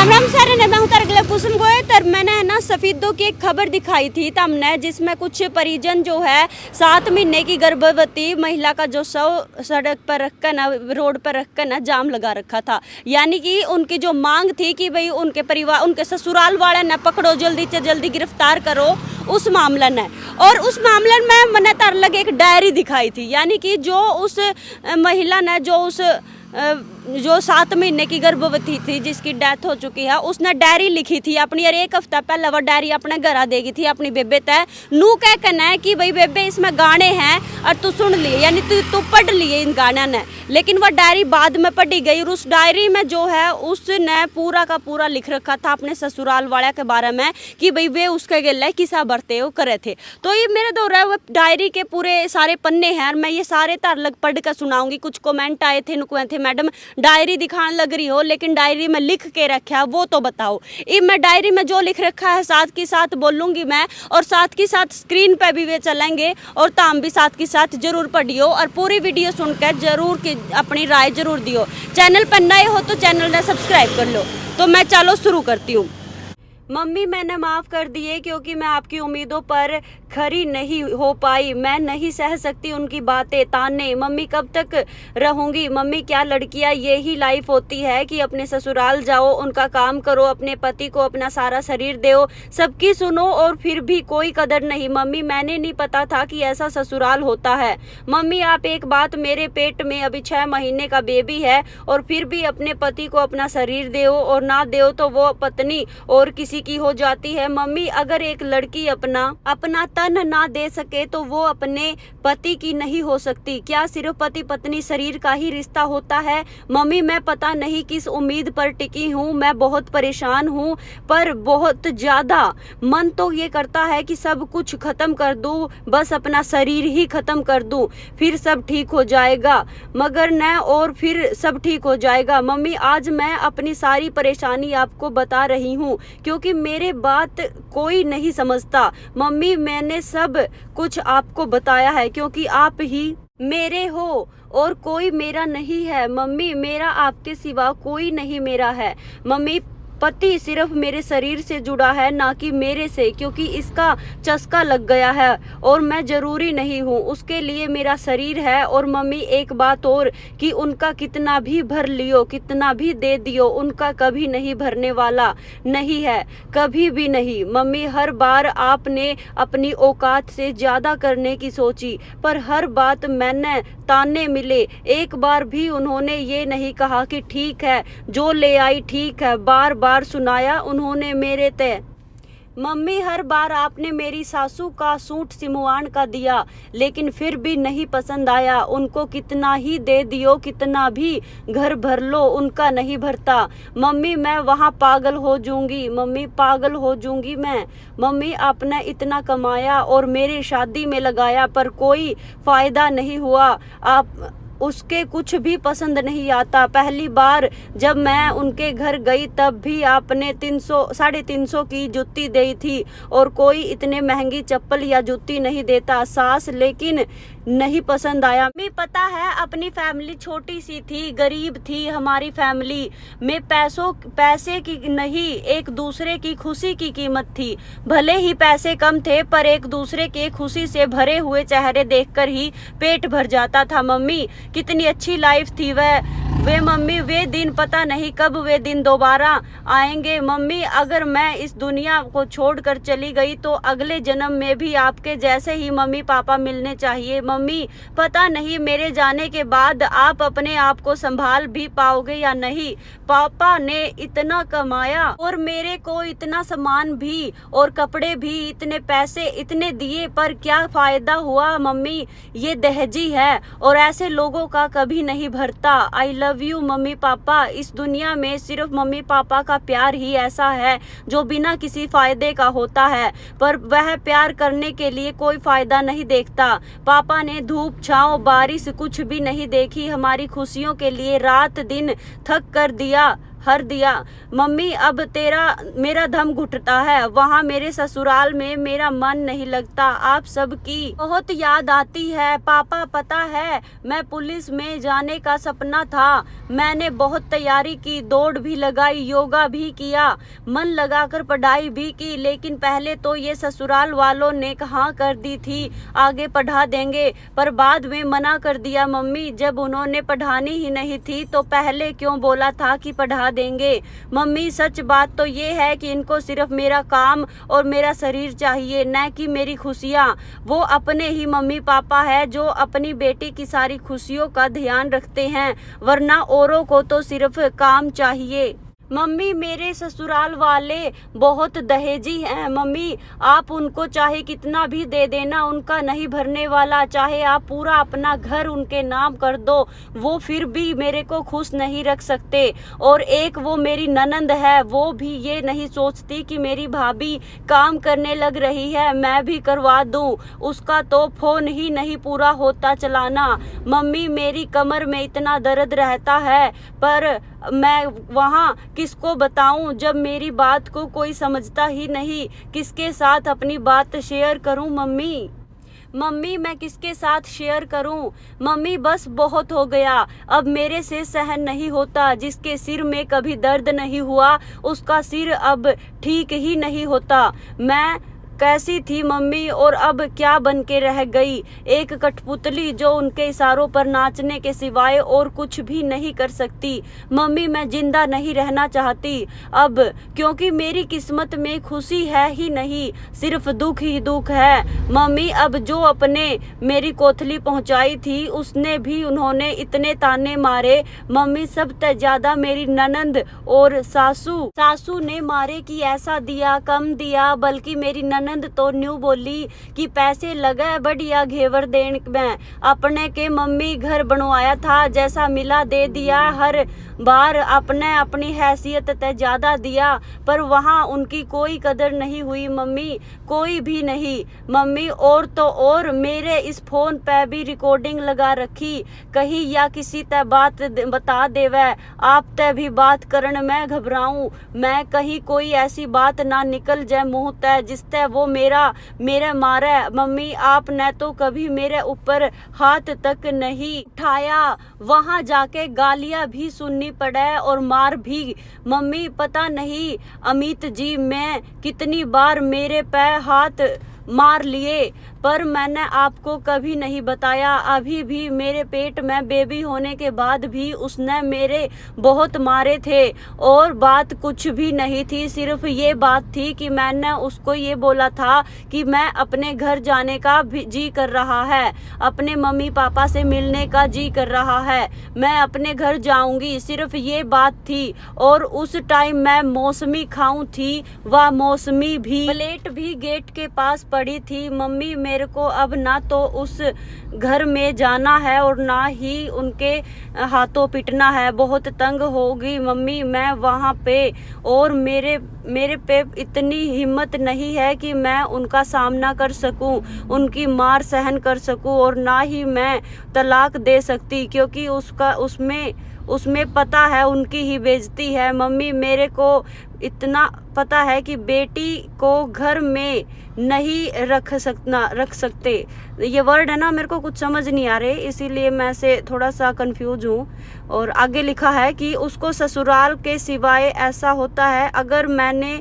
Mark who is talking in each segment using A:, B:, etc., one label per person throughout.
A: राम राम सारे ने मैं हूं तरगले कुसुम गोए। तर मैंने है ना सफेदों की एक खबर दिखाई थी तो हमने, जिसमें कुछ परिजन जो है 7 महीने की गर्भवती महिला का जो शव सड़क पर रखकर ना, रोड पर रखकर ना जाम लगा रखा था। यानी कि उनकी जो मांग थी कि भाई उनके परिवार, उनके ससुराल वाले ने पकड़ो, जल्दी से जल्दी गिरफ्तार करो उस मामले ने। और उस मामले में मैंने तर लगे एक डायरी दिखाई थी। यानी कि जो उस महिला ने, जो 7 महीने की गर्भवती थी जिसकी डेथ हो चुकी है, उसने डायरी लिखी थी अपनी। और एक हफ्ता पहले वो डायरी अपने घर आ देगी थी अपनी बेबे तय नू कह कहना है कि भाई बेबे इसमें गाने हैं और तू सुन लिए, यानी तू पढ़ लिए इन गाने ने। लेकिन वह डायरी बाद में पढ़ी गई और उस डायरी में जो है उसने पूरा का पूरा लिख रखा था अपने ससुराल वाले के बारे में कि भाई वे उसके गले किसा बरते हो करे थे। तो ये मेरे द्वारा वो डायरी के पूरे सारे पन्ने हैं और मैं ये सारे तार लग पढ़ कर सुनाऊंगी। कुछ कमेंट आए थे, नुकवे थे मैडम डायरी दिखाने लग रही हो लेकिन डायरी में लिख के रखा है वो तो बताओ। ये मैं डायरी में जो लिख रखा है साथ के साथ बोलूंगी मैं, और साथ के साथ स्क्रीन पे भी वे चलेंगे और ताम भी साथ के साथ जरूर पढ़ियो और पूरी वीडियो सुनकर जरूर की अपनी राय जरूर दियो। चैनल पर नए हो तो चैनल ने सब्सक्राइब कर लो। तो मैं चलो शुरू करती हूँ। मम्मी मैंने माफ़ कर दिए क्योंकि मैं आपकी उम्मीदों पर खरी नहीं हो पाई। मैं नहीं सह सकती उनकी बातें ताने। मम्मी कब तक रहूंगी? मम्मी क्या लड़कियां यही लाइफ होती है कि अपने ससुराल जाओ, उनका काम करो, अपने पति को अपना सारा शरीर दो, सबकी सुनो और फिर भी कोई कदर नहीं। मम्मी मैंने नहीं पता था कि ऐसा ससुराल होता है। मम्मी आप एक बात, मेरे पेट में अभी 6 महीने का बेबी है और फिर भी अपने पति को अपना शरीर दो और ना दो तो वो पत्नी और किसी की हो जाती है। मम्मी अगर एक लड़की अपना तन ना दे सके तो वो अपने पति की नहीं हो सकती। क्या सिर्फ पति पत्नी शरीर का ही रिश्ता होता है? मम्मी मैं पता नहीं किस उम्मीद पर टिकी हूँ, मैं बहुत परेशान हूँ पर बहुत ज्यादा। मन तो ये करता है कि सब कुछ खत्म कर दूँ, बस अपना शरीर ही खत्म कर दूँ, फिर सब ठीक हो जाएगा। मगर न, और फिर सब ठीक हो जाएगा। मम्मी आज मैं अपनी सारी परेशानी आपको बता रही हूँ क्योंकि मेरे बात कोई नहीं समझता। मम्मी मैंने सब कुछ आपको बताया है क्योंकि आप ही मेरे हो और कोई मेरा नहीं है। मम्मी मेरा आपके सिवा कोई नहीं मेरा है। मम्मी पति सिर्फ मेरे शरीर से जुड़ा है ना कि मेरे से, क्योंकि इसका चस्का लग गया है और मैं जरूरी नहीं हूँ, उसके लिए मेरा शरीर है। और मम्मी एक बात और कि उनका कितना भी भर लियो, कितना भी दे दियो, उनका कभी नहीं भरने वाला नहीं है, कभी भी नहीं। मम्मी हर बार आपने अपनी औकात से ज्यादा करने की सोची पर हर बात मैंने ताने मिले। एक बार भी उन्होंने ये नहीं कहा कि ठीक है जो ले आई ठीक है, बार बार सुनाया उन्होंने मेरे तय। मम्मी हर बार आपने मेरी सासू का सूट सिमुआन का दिया लेकिन फिर भी नहीं पसंद आया। उनको कितना ही दे दियो, कितना भी घर भर लो, उनका नहीं भरता। मम्मी मैं वहाँ पागल हो जाऊंगी, मम्मी पागल हो जाऊंगी मैं। मम्मी आपने इतना कमाया और मेरी शादी में लगाया पर कोई फायदा नहीं हुआ। आप उसके कुछ भी पसंद नहीं आता। पहली बार जब मैं उनके घर गई तब भी आपने 300-350 की जूती दी थी और कोई इतने महंगी चप्पल या जूती नहीं देता सास, लेकिन नहीं पसंद आया। मैं पता है अपनी फैमिली छोटी सी थी, गरीब थी हमारी फैमिली में, पैसे की नहीं एक दूसरे की खुशी की कीमत थी। भले ही पैसे कम थे पर एक दूसरे के खुशी से भरे हुए चेहरे देखकर ही पेट भर जाता था। मम्मी कितनी अच्छी लाइफ थी वे मम्मी, वे दिन पता नहीं कब वे दिन दोबारा आएंगे। मम्मी अगर मैं इस दुनिया को छोड़कर चली गई तो अगले जन्म में भी आपके जैसे ही मम्मी पापा मिलने चाहिए। मम्मी पता नहीं मेरे जाने के बाद आप अपने आप को संभाल भी पाओगे या नहीं। पापा ने इतना कमाया और मेरे को इतना सामान भी और कपड़े भी, इतने पैसे इतने दिए पर क्या फायदा हुआ? मम्मी ये दहेजी है और ऐसे लोगों का कभी नहीं भरता। I love you mummy papa. इस दुनिया में सिर्फ मम्मी पापा का प्यार ही ऐसा है जो बिना किसी फायदे का होता है, पर वह प्यार करने के लिए कोई फायदा नहीं देखता। पापा ने धूप छांव बारिश कुछ भी नहीं देखी, हमारी खुशियों के लिए रात दिन थक कर दिया हर दिया। मम्मी अब मेरा दम घुटता है, वहाँ मेरे ससुराल में मेरा मन नहीं लगता। आप सबकी बहुत याद आती है। पापा पता है मैं पुलिस में जाने का सपना था, मैंने बहुत तैयारी की, दौड़ भी लगाई, योगा भी किया, मन लगाकर पढ़ाई भी की, लेकिन पहले तो ये ससुराल वालों ने हाँ कर दी थी आगे पढ़ा देंगे, पर बाद में मना कर दिया। मम्मी जब उन्होंने पढ़ानी ही नहीं थी तो पहले क्यों बोला था कि पढ़ा देंगे। मम्मी सच बात तो ये है कि इनको सिर्फ मेरा काम और मेरा शरीर चाहिए, न कि मेरी खुशियाँ। वो अपने ही मम्मी पापा है जो अपनी बेटी की सारी खुशियों का ध्यान रखते हैं, वरना औरों को तो सिर्फ काम चाहिए। मम्मी मेरे ससुराल वाले बहुत दहेजी हैं। मम्मी आप उनको चाहे कितना भी दे देना, उनका नहीं भरने वाला। चाहे आप पूरा अपना घर उनके नाम कर दो, वो फिर भी मेरे को खुश नहीं रख सकते। और एक वो मेरी ननंद है, वो भी ये नहीं सोचती कि मेरी भाभी काम करने लग रही है, मैं भी करवा दूं। उसका तो फोन ही नहीं पूरा होता चलाना। मम्मी मेरी कमर में इतना दर्द रहता है, पर मैं वहाँ किसको बताऊं जब मेरी बात को कोई समझता ही नहीं। किसके साथ अपनी बात शेयर करूं मम्मी? मम्मी मैं किसके साथ शेयर करूं? मम्मी बस बहुत हो गया, अब मेरे से सहन नहीं होता। जिसके सिर में कभी दर्द नहीं हुआ उसका सिर अब ठीक ही नहीं होता। मैं कैसी थी मम्मी और अब क्या बन के रह गई? एक कठपुतली जो उनके इशारों पर नाचने के सिवाय और कुछ भी नहीं कर सकती। मम्मी मैं जिंदा नहीं रहना चाहती अब, क्योंकि मेरी किस्मत में खुशी है ही नहीं, सिर्फ दुख ही दुख है। मम्मी अब जो अपने मेरी कोथली पहुंचाई थी उसने भी इतने ताने मारे। मम्मी सबसे ज्यादा मेरी ननंद और सासू ने मारे कि ऐसा दिया कम दिया, बल्कि मेरी ननंद तो न्यू बोली कि पैसे लगे बढ़िया घेवर देने में। अपने के मम्मी घर बनवाया था, जैसा मिला दे दिया, हर बार अपनी हैसियत ते ज्यादा दिया, पर वहाँ उनकी कोई कदर नहीं हुई मम्मी, कोई भी नहीं। मम्मी और तो और मेरे इस फोन पे भी रिकॉर्डिंग लगा रखी, कहीं या किसी ते बात बता देवे, आप ते भी बात करन में घबराऊं मैं, कहीं कोई ऐसी बात ना निकल जाए मुंह ते जिसते वो मेरे मारे। मम्मी आपने तो कभी मेरे ऊपर हाथ तक नहीं उठाया, वहां जाके गालियां भी सुननी पड़े और मार भी। मम्मी पता नहीं अमित जी मैं कितनी बार मेरे पे हाथ मार लिए, पर मैंने आपको कभी नहीं बताया। अभी भी मेरे पेट में बेबी होने के बाद भी उसने मेरे बहुत मारे थे, और बात कुछ भी नहीं थी, सिर्फ ये बात थी कि मैंने उसको ये बोला था कि मैं अपने घर जाने का जी कर रहा है, अपने मम्मी पापा से मिलने का जी कर रहा है, मैं अपने घर जाऊंगी, सिर्फ ये बात थी। और उस टाइम मैं मौसमी खाऊं थी, वह मौसमी भी प्लेट भी गेट के पास पड़ी थी। मम्मी मेरे को अब ना तो उस घर में जाना है और ना ही उनके हाथों पिटना है, बहुत तंग होगी मम्मी मैं वहाँ पे, और मेरे पे इतनी हिम्मत नहीं है कि मैं उनका सामना कर सकूं, उनकी मार सहन कर सकूं, और ना ही मैं तलाक दे सकती, क्योंकि उसमें पता है उनकी ही बेइज्जती है। मम्मी मेरे को इतना पता है कि बेटी को घर में नहीं रख सकते, ये वर्ड है ना, मेरे को कुछ समझ नहीं आ रहे, इसीलिए मैं से थोड़ा सा कंफ्यूज हूँ। और आगे लिखा है कि उसको ससुराल के सिवाय ऐसा होता है, अगर मैंने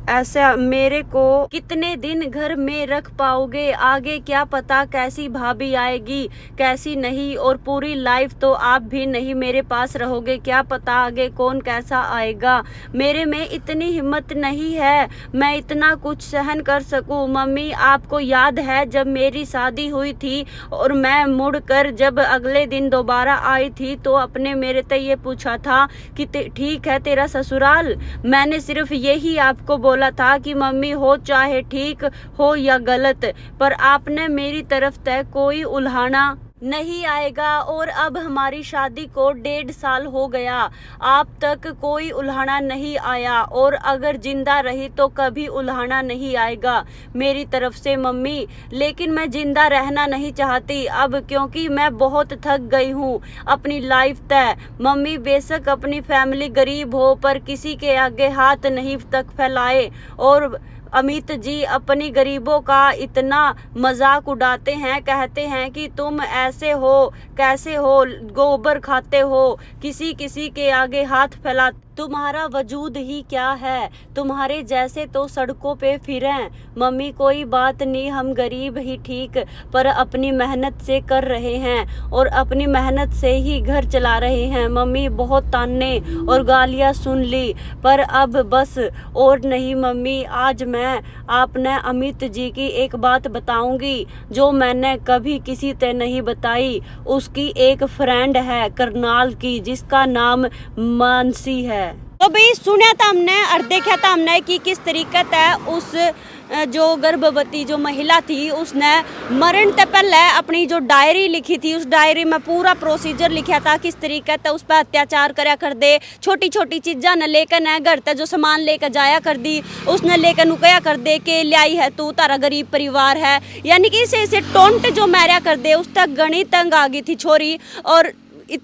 A: ऐसा मेरे को कितने दिन घर में रख पाओगे, आगे क्या पता कैसी भाभी आएगी कैसी नहीं, और पूरी लाइफ तो आप भी नहीं मेरे पास रहोगे, क्या पता आगे कौन कैसा आएगा। मेरे में इतनी हिम्मत नहीं है मैं इतना कुछ सहन कर सकूं। मम्मी आपको याद है जब मेरी शादी हुई थी और मैं मुड़कर जब अगले दिन दोबारा आई थी तो अपने मेरे से ये पूछा था कि ठीक है तेरा ससुराल? मैंने सिर्फ यही आपको बोला था कि मम्मी हो चाहे ठीक हो या गलत, पर आपने मेरी तरफ से कोई उल्हाना नहीं आएगा और अब हमारी शादी को 1.5 साल हो गया, आप तक कोई उल्हाड़ा नहीं आया और अगर जिंदा रही तो कभी उल्हाड़ा नहीं आएगा मेरी तरफ से मम्मी। लेकिन मैं जिंदा रहना नहीं चाहती अब, क्योंकि मैं बहुत थक गई हूँ अपनी लाइफ तय। मम्मी बेशक अपनी फैमिली गरीब हो पर किसी के आगे हाथ नहीं तक फैलाए, और अमित जी अपनी गरीबों का इतना मजाक उड़ाते हैं, कहते हैं कि तुम ऐसे हो कैसे हो, गोबर खाते हो, किसी किसी के आगे हाथ फैला, तुम्हारा वजूद ही क्या है, तुम्हारे जैसे तो सड़कों पे फिरें। मम्मी कोई बात नहीं, हम गरीब ही ठीक, पर अपनी मेहनत से कर रहे हैं और अपनी मेहनत से ही घर चला रहे हैं। मम्मी बहुत ताने और गालियां सुन ली पर अब बस और नहीं मम्मी। आज मैं आपने अमित जी की एक बात बताऊंगी जो मैंने कभी किसी से नहीं बताई। उसकी एक फ्रेंड है करनाल की जिसका नाम मानसी है। तो भाई सुना था हमने और देखा था हमने कि किस तरीके से उस जो गर्भवती जो महिला थी उसने मरण से पहले अपनी जो डायरी लिखी थी, उस डायरी में पूरा प्रोसीजर लिखा था किस तरीके से उस पर अत्याचार करया कर दे, छोटी छोटी चीज़ा न लेकर न घर तक जो सामान लेकर जाया कर दी उसने लेकर नुकया कर दे के ल्याई है तू, तारा गरीब परिवार है, यानी कि इसे टोंट जो मारा कर दे उस तक गणी तंग आ गई थी छोरी और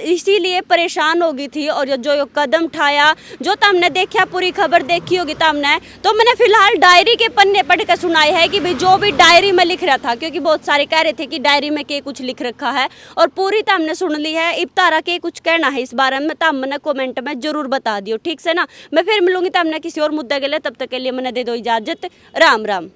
A: इसीलिए परेशान हो गई थी। और जो कदम उठाया जो तुमने देखा, पूरी खबर देखी होगी तुमने, तो मैंने फिलहाल डायरी के पन्ने पढ़ कर सुनाई है कि भाई जो भी डायरी में लिख रहा था, क्योंकि बहुत सारे कह रहे थे कि डायरी में के कुछ लिख रखा है और पूरी तुमने सुन ली है। इब तारा के कुछ कहना है इस बारे में तुमने कमेंट में जरूर बता दियो, ठीक से ना। मैं फिर मिलूंगी तुमने किसी और मुद्दे के लिए, तब तक के लिए मैंने दे दो इजाजत। राम राम।